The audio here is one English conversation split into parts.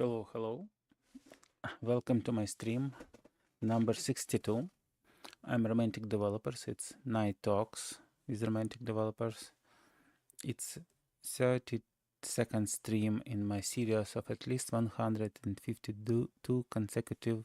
Hello. Welcome to my stream number 62. I'm Romantic Developers. It's Night Talks with Romantic Developers. It's 32nd stream in my series of at least 152 consecutive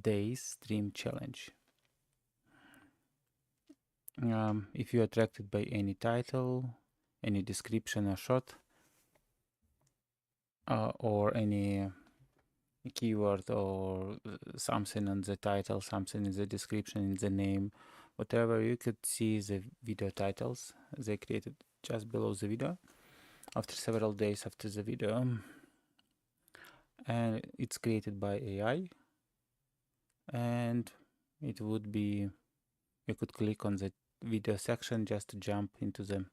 days stream challenge. If you're attracted by any title, any description or shot, or any keyword or something on the title, something in the description, in the name, whatever, you could see the video titles they created just below the video after several days after the video, and it's created by AI, and it would be, you could click on the video section just to jump into the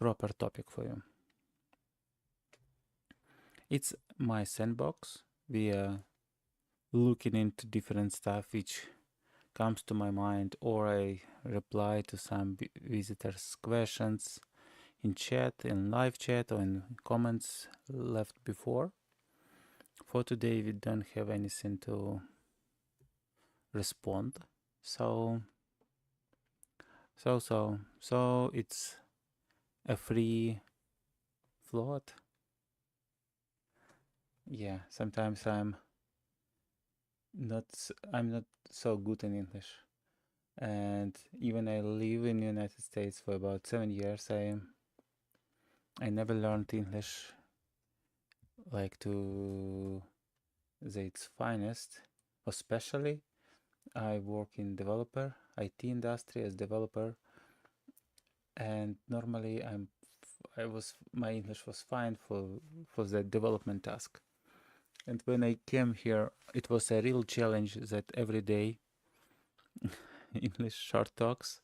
proper topic for you. It's my sandbox. We are looking into different stuff which comes to my mind, or I reply to some visitors' questions in chat, in live chat, or in comments left before. For today, we don't have anything to respond, so it's a free float. Yeah, sometimes I'm not so good in English, and even I live in the United States for about 7 years, I never learned English like to its finest. Especially I work in developer IT industry as developer, and normally my English was fine for the development task. And when I came here, it was a real challenge that every day English short talks.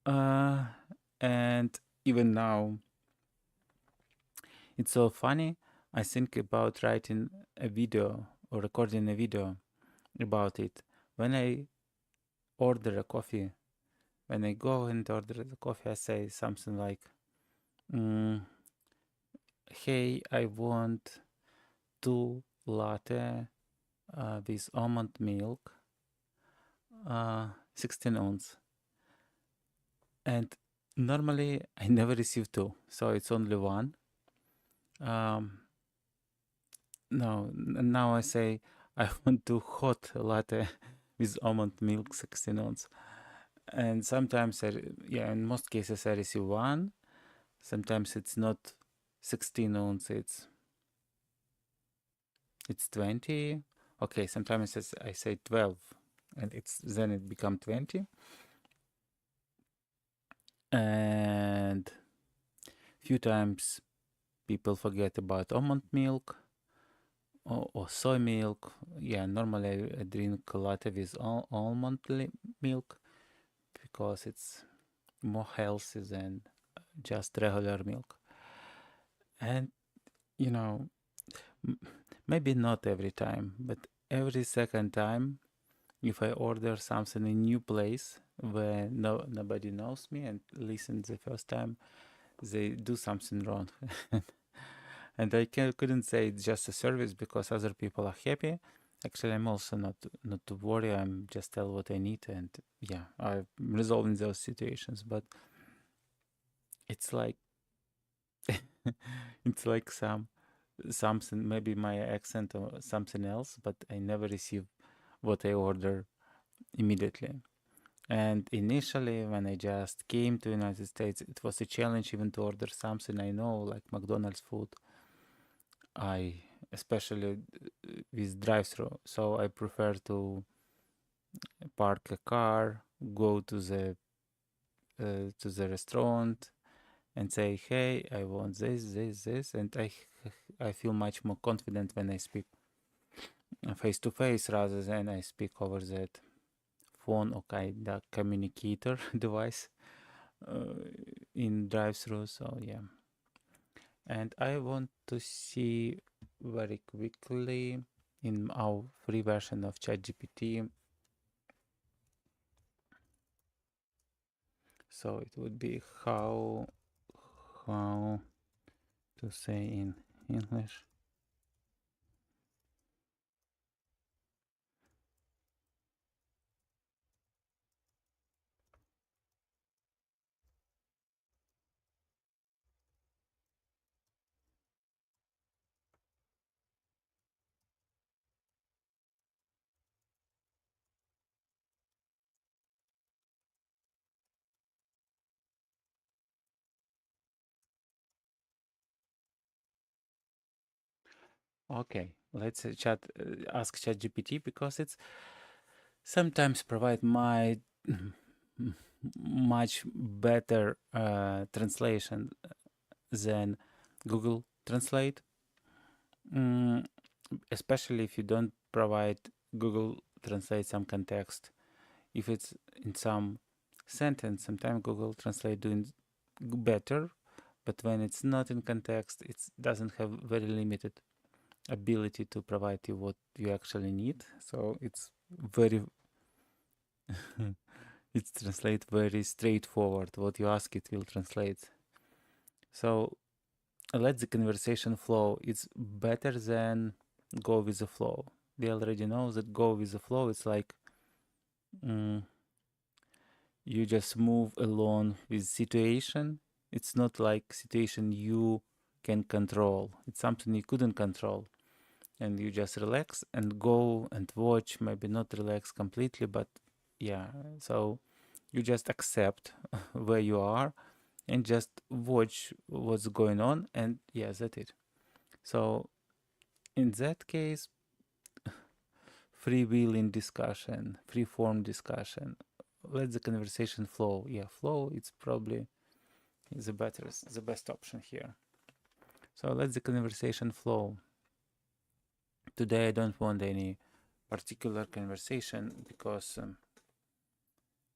And even now, it's so funny. I think about writing a video or recording a video about it. When I order a coffee, when I go and order the coffee, I say something like, hey, I want 2 latte with almond milk, 16 ounce. And normally I never receive 2, so it's only 1. Now I say I want 2 hot latte with almond milk, 16 ounce. And sometimes, in most cases, I receive 1. Sometimes it's not 16 ounce, it's 20. Okay, sometimes I say 12, and then it become 20. And few times people forget about almond milk or soy milk. Yeah, normally I drink latte with almond milk because it's more healthy than just regular milk. And maybe not every time, but every second time, if I order something in a new place where nobody knows me and listen the first time, they do something wrong. And I couldn't say it's just a service because other people are happy. Actually, I'm also not to worry. I'm just tell what I need, and yeah, I'm resolving those situations. But it's like it's like something, maybe my accent or something else, but I never receive what I order immediately. And initially, when I just came to United States, it was a challenge even to order something I know, like McDonald's food. Especially with drive-through, so I prefer to park a car, go to the restaurant, and say, "Hey, I want this," and I feel much more confident when I speak face to face rather than I speak over that phone or kind of communicator device in drive-through. So yeah, and I want to see very quickly in our free version of ChatGPT. So it would be how to say in English. Okay, let's ask ChatGPT because it's sometimes provide my much better translation than Google Translate, mm, especially if you don't provide Google Translate some context. If it's in some sentence, sometimes Google Translate doing better, but when it's not in context, it doesn't have very limited ability to provide you what you actually need. So it's very it translate very straightforward. What you ask, it will translate. So let the conversation flow. It's better than go with the flow. We already know that go with the flow. It's like mm, you just move along with situation. It's not like situation you can control. It's something you couldn't control, and you just relax and go and watch. Maybe not relax completely, but yeah. So you just accept where you are and just watch what's going on, and yeah, that's it. So in that case, free will in discussion, free form discussion, let the conversation flow. Yeah, flow, it's probably the best option here. So let the conversation flow. Today I don't want any particular conversation because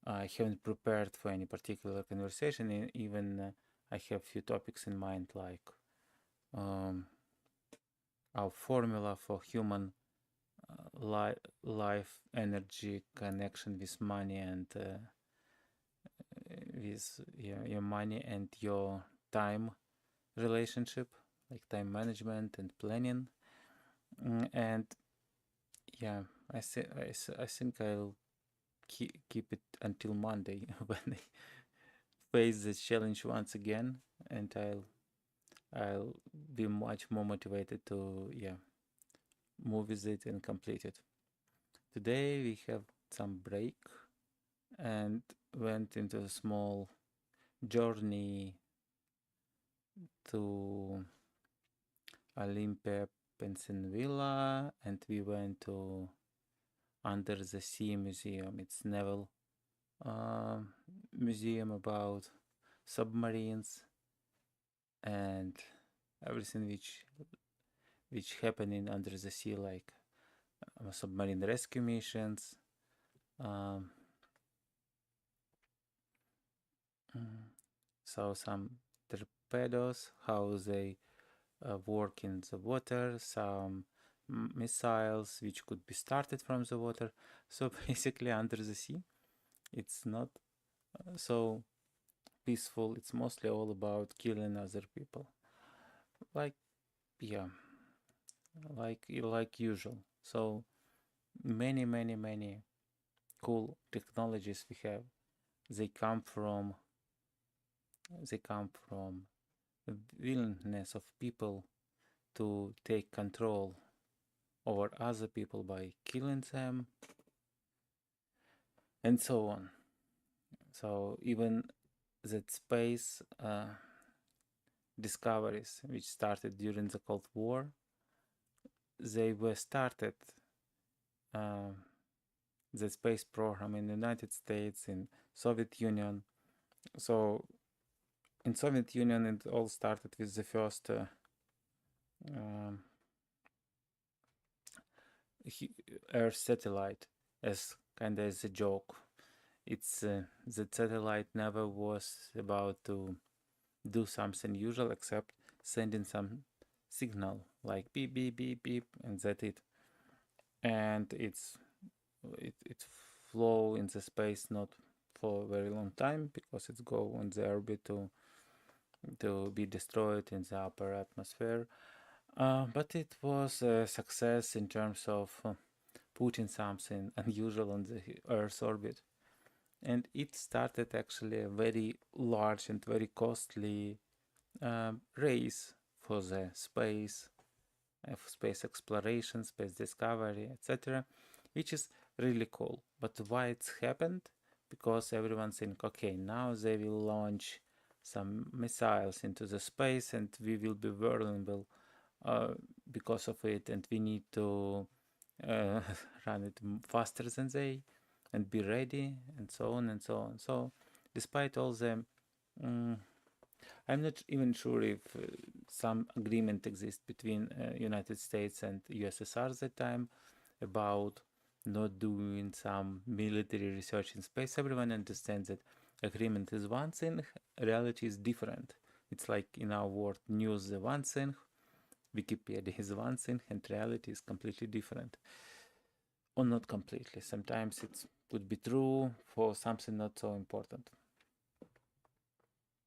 I haven't prepared for any particular conversation. Even I have few topics in mind, like um, our formula for human life, energy, connection with money, and with your money and your time relationship, like time management and planning. And yeah, I think I'll keep it until Monday when I face this challenge once again, and I'll be much more motivated to move with it and complete it. Today we have some break and went into a small journey to Olympia, Pennsylvania, and we went to Under the Sea Museum. It's Naval uh, museum about submarines and everything which happening under the sea, like submarine rescue missions. Um, so some torpedoes, how they work in the water, some missiles which could be started from the water. So basically, under the sea, it's not so peaceful. It's mostly all about killing other people, like yeah, like usual. So many cool technologies we have. They come from the willingness of people to take control over other people by killing them and so on. So even that space discoveries which started during the Cold War, they were started uh, the space program in the United States, in Soviet Union. So in Soviet Union, it all started with the first um, Earth satellite as kind of as a joke. It's the satellite never was about to do something usual except sending some signal like beep beep beep beep, and that's it. And it flow in the space not for a very long time because it's go on the orbit to be destroyed in the upper atmosphere. But it was a success in terms of putting something unusual on the Earth's orbit. And it started actually a very large and very costly race for the space exploration, space discovery, etc., which is really cool. But why it's happened? Because everyone think, okay, now they will launch some missiles into the space and we will be vulnerable uh, because of it, and we need to uh, run it faster than they and be ready, and so on and so on. So, despite all the mm, I'm not even sure if some agreement exists between United States and USSR at the time about not doing some military research in space. Everyone understands that agreement is one thing, reality is different. It's like in our world, news is one thing, Wikipedia is one thing, and reality is completely different. Or not completely. Sometimes it could be true for something not so important.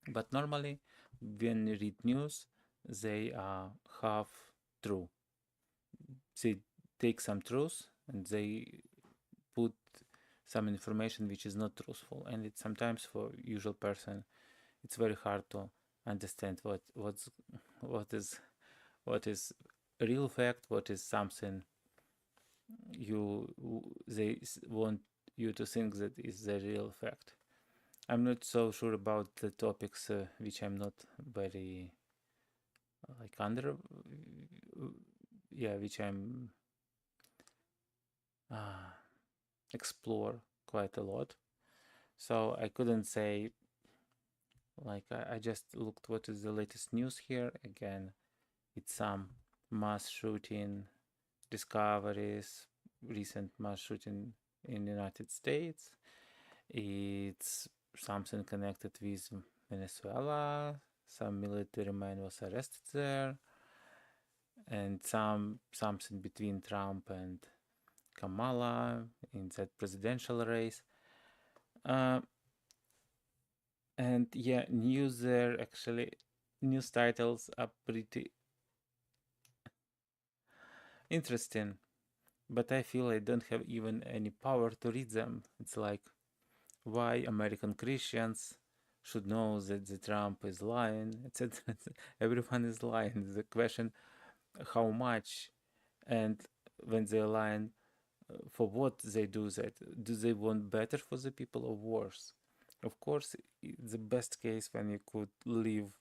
But normally, when you read news, they are half true. They take some truth and they put some information which is not truthful, and it's sometimes for usual person it's very hard to understand what is what is real fact, what is something you they want you to think that is the real fact. I'm not so sure about the topics which I'm not very like under yeah, which I'm uh, explore quite a lot. So I couldn't say like I just looked what is the latest news here. Again, it's some mass shooting discoveries, recent mass shooting in the United States. It's something connected with Venezuela. Some military man was arrested there, and something between Trump and Kamala in that presidential race. Uh, and yeah, news there actually, news titles are pretty interesting, but I feel I don't have even any power to read them. It's like, why American Christians should know that the Trump is lying, etc. Everyone is lying. The question, how much, and when they're lying, for what they do that? Do they want better for the people or worse? Of course, the best case when you could live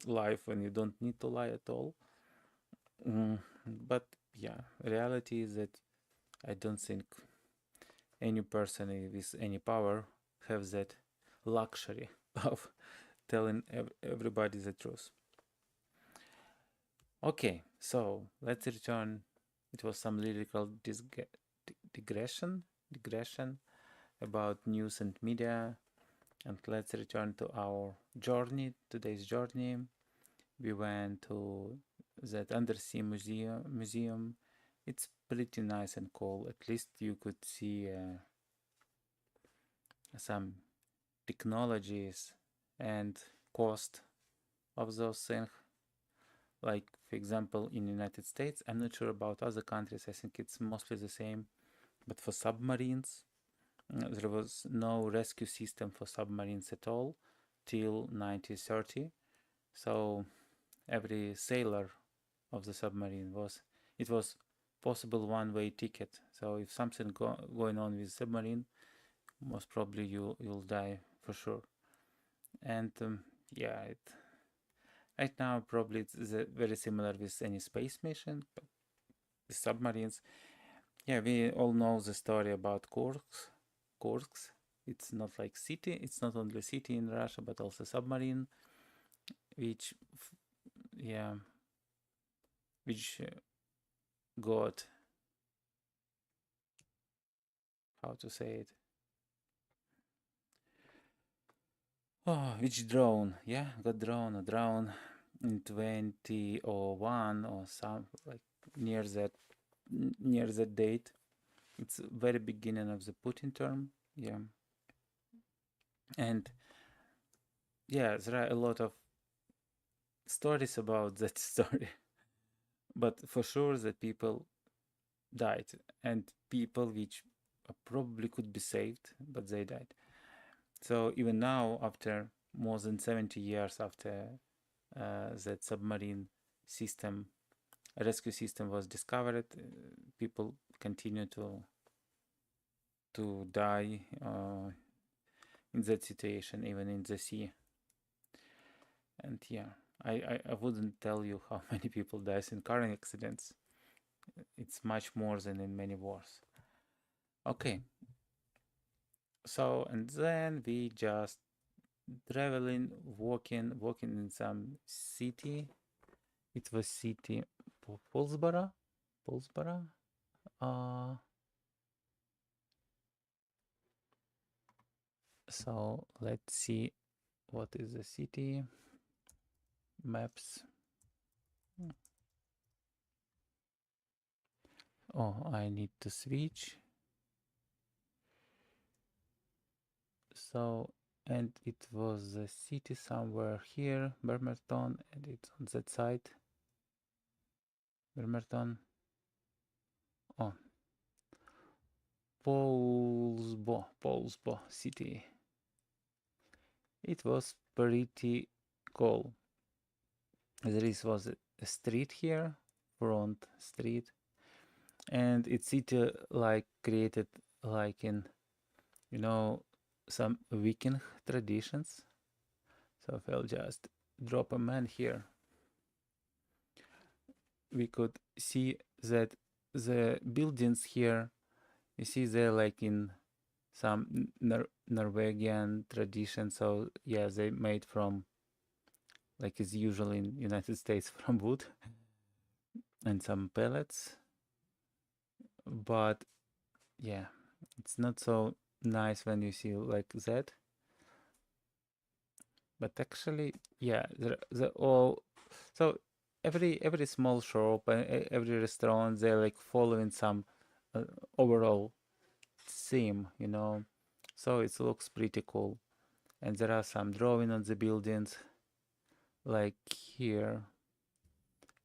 life when you don't need to lie at all. But yeah, reality is that I don't think any person with any power have that luxury of telling everybody the truth. Okay, so let's return. It was some lyrical digression about news and media, and let's return to our journey. Today's journey, we went to that undersea museum. It's pretty nice and cool. At least you could see some technologies and cost of those things. Like, for example, in the United States, I'm not sure about other countries, I think it's mostly the same, but for submarines, there was no rescue system for submarines at all till 1930. So every sailor of the submarine it was possible one-way ticket. So if something going on with submarine, most probably you'll die for sure. And yeah, right now probably it's very similar with any space mission, but the submarines. Yeah, we all know the story about Kursk. It's not like city. It's not only city in Russia, but also submarine, which yeah, which got, how to say it. Oh, which drone? Yeah, got a drone in 2001 or some like near that near that date. It's very beginning of the Putin term. Yeah, and yeah, there are a lot of stories about that story. but for sure that people died, and people which probably could be saved, but they died. So even now, after more than 70 years after that submarine system, rescue system was discovered, people continue to die in that situation, even in the sea. And yeah, I wouldn't tell you how many people dies in car accidents. It's much more than in many wars. Okay, so and then we just traveling, walking in some city. It was city Polsboro. Polsboro. Uh, so let's see what is the city maps. Oh, I need to switch. So, and it was a city somewhere here, Bremerton, and it's on that side. Bremerton. Oh, Polsbo city. It was pretty cool. There was a street here, front street, and it's city like created like in, you know, some Viking traditions. So if I'll just drop a man here, we could see that the buildings here, you see they're like in some Norwegian tradition. So yeah, they made from, like is usual in United States, from wood and some pellets. But yeah, it's not so nice when you see like that. But actually, yeah, they're all, so every small shop and every restaurant, they're like following some overall theme, you know. So it looks pretty cool. And there are some drawing on the buildings, like here.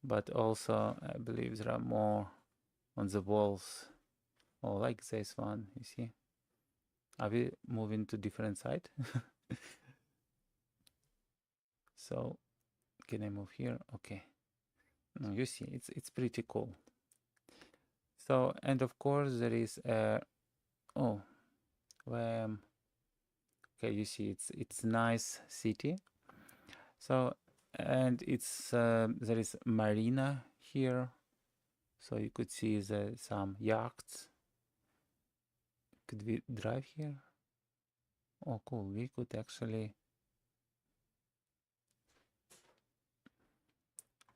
But also, I believe there are more on the walls. Oh, like this one, you see. Are we moving to different side? So, can I move here? Okay. No, you see, it's pretty cool. So, and of course there is a, oh, okay, you see, it's nice city. So, and it's there is marina here, so you could see some yachts. Could we drive here? Oh, cool. We could actually.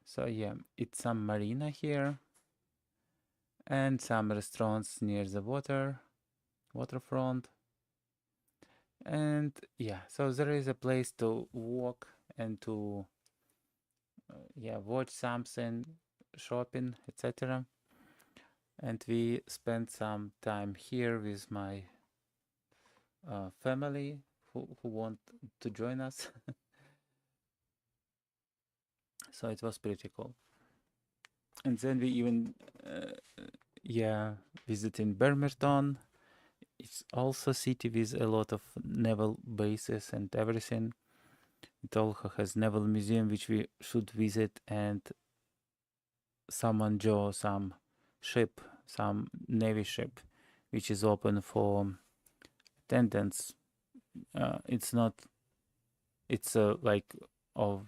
So yeah, it's some marina here, and some restaurants near the waterfront. And yeah, so there is a place to walk and to yeah, watch something, shopping, etc. And we spent some time here with my family who want to join us. So it was pretty cool. And then we even yeah, visiting Bremerton. It's also a city with a lot of naval bases and everything. It also has naval museum which we should visit, and someone draw some ship, some navy ship, which is open for attendance. It's not. It's like of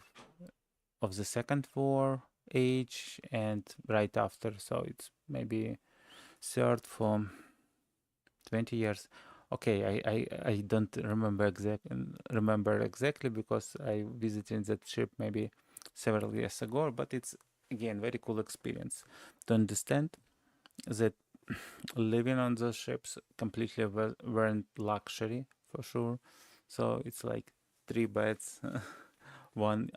the Second War age and right after. So it's maybe third for 20 years. Okay, I don't remember exactly because I visited that ship maybe several years ago, but it's again very cool experience to understand that living on those ships completely weren't luxury for sure. So it's like 3 beds, one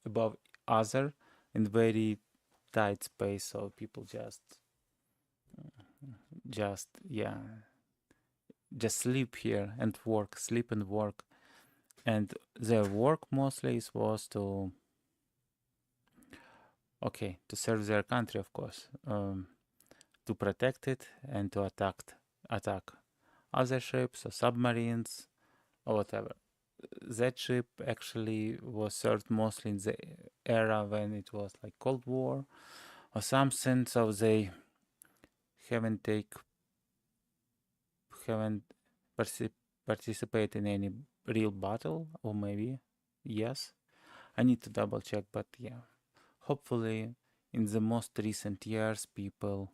above other, in very tight space. So people just yeah, just sleep here and work, sleep and work. And their work mostly was to Okay, to serve their country, of course, to protect it and to attack other ships or submarines or whatever. That ship actually was served mostly in the era when it was like Cold War or something, so they haven't haven't participated in any real battle, or maybe yes. I need to double check, but yeah. Hopefully, in the most recent years, people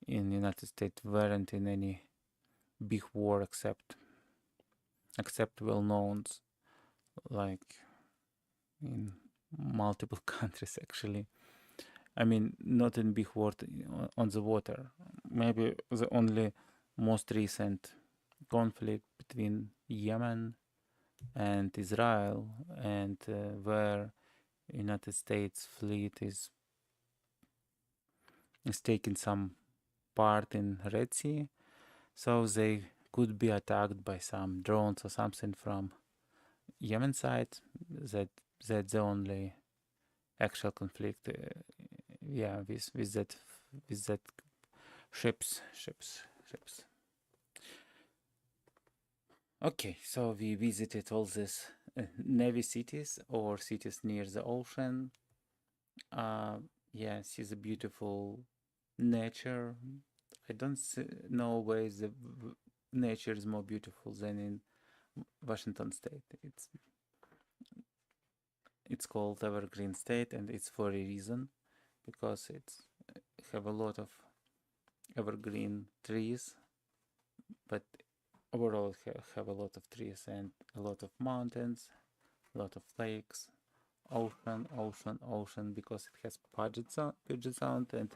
in United States weren't in any big war except well knowns, like in multiple countries actually. I mean, not in big war on the water. Maybe the only most recent conflict between Yemen and Israel, and where United States fleet is taking some part in Red Sea, so they could be attacked by some drones or something from Yemen side. That's the only actual conflict. Yeah, with that ships. Okay, so we visited all these navy cities or cities near the ocean. Yeah, see the beautiful nature. I don't know where the nature is more beautiful than in Washington State. It's called Evergreen State, and it's for a reason, because it's have a lot of evergreen trees, but overall have a lot of trees and a lot of mountains, a lot of lakes, ocean, because it has Puget Sound and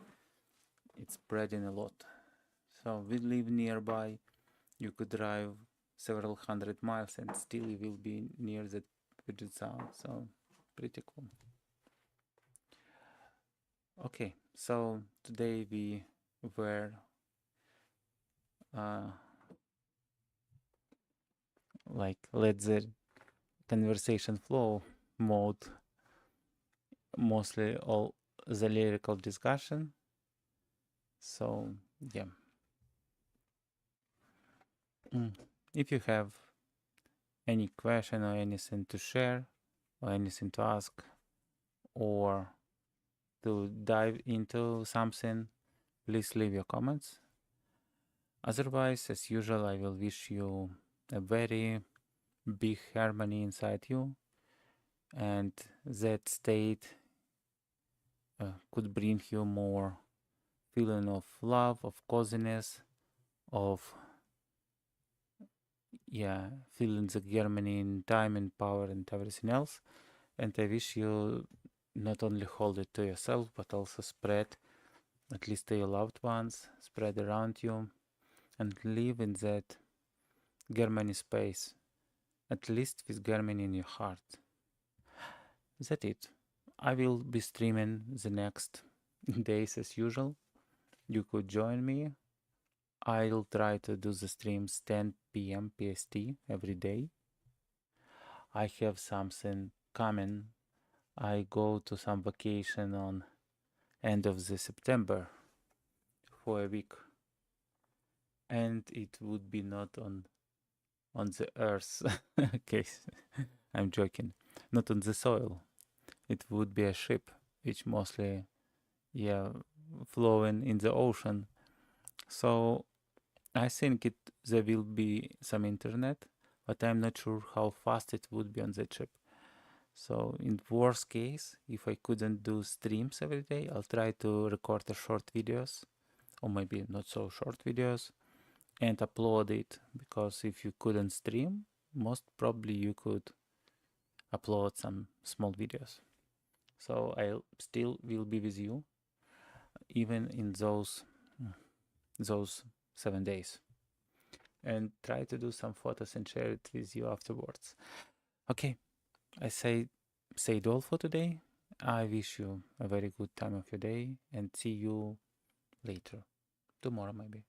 it's spreading a lot. So we live nearby. You could drive several hundred miles and still you will be near the Puget Sound. So pretty cool. Okay, so today we were like let the conversation flow mode, mostly all the lyrical discussion. So yeah. If you have any question or anything to share or anything to ask or to dive into something, please leave your comments. Otherwise, as usual, I will wish you a very big harmony inside you, and that state could bring you more feeling of love, of coziness, of feeling the harmony in time and power and everything else. And I wish you not only hold it to yourself, but also spread at least to your loved ones, spread around you, and live in that harmony space, at least with harmony in your heart. That's it. I will be streaming the next days as usual. You could join me. I'll try to do the streams 10 p.m. PST every day. I have something coming. I go to some vacation on end of the September for a week, and it would be not on the earth. Okay, I'm joking. Not on the soil. It would be a ship, which mostly, flowing in the ocean. So I think there will be some internet, but I'm not sure how fast it would be on the ship. So in worst case, if I couldn't do streams every day, I'll try to record a short videos, or maybe not so short videos, and upload it, because if you couldn't stream, most probably you could upload some small videos. So I still will be with you even in those 7 days, and try to do some photos and share it with you afterwards. Okay, I say it all for today. I wish you a very good time of your day, and see you later, tomorrow maybe.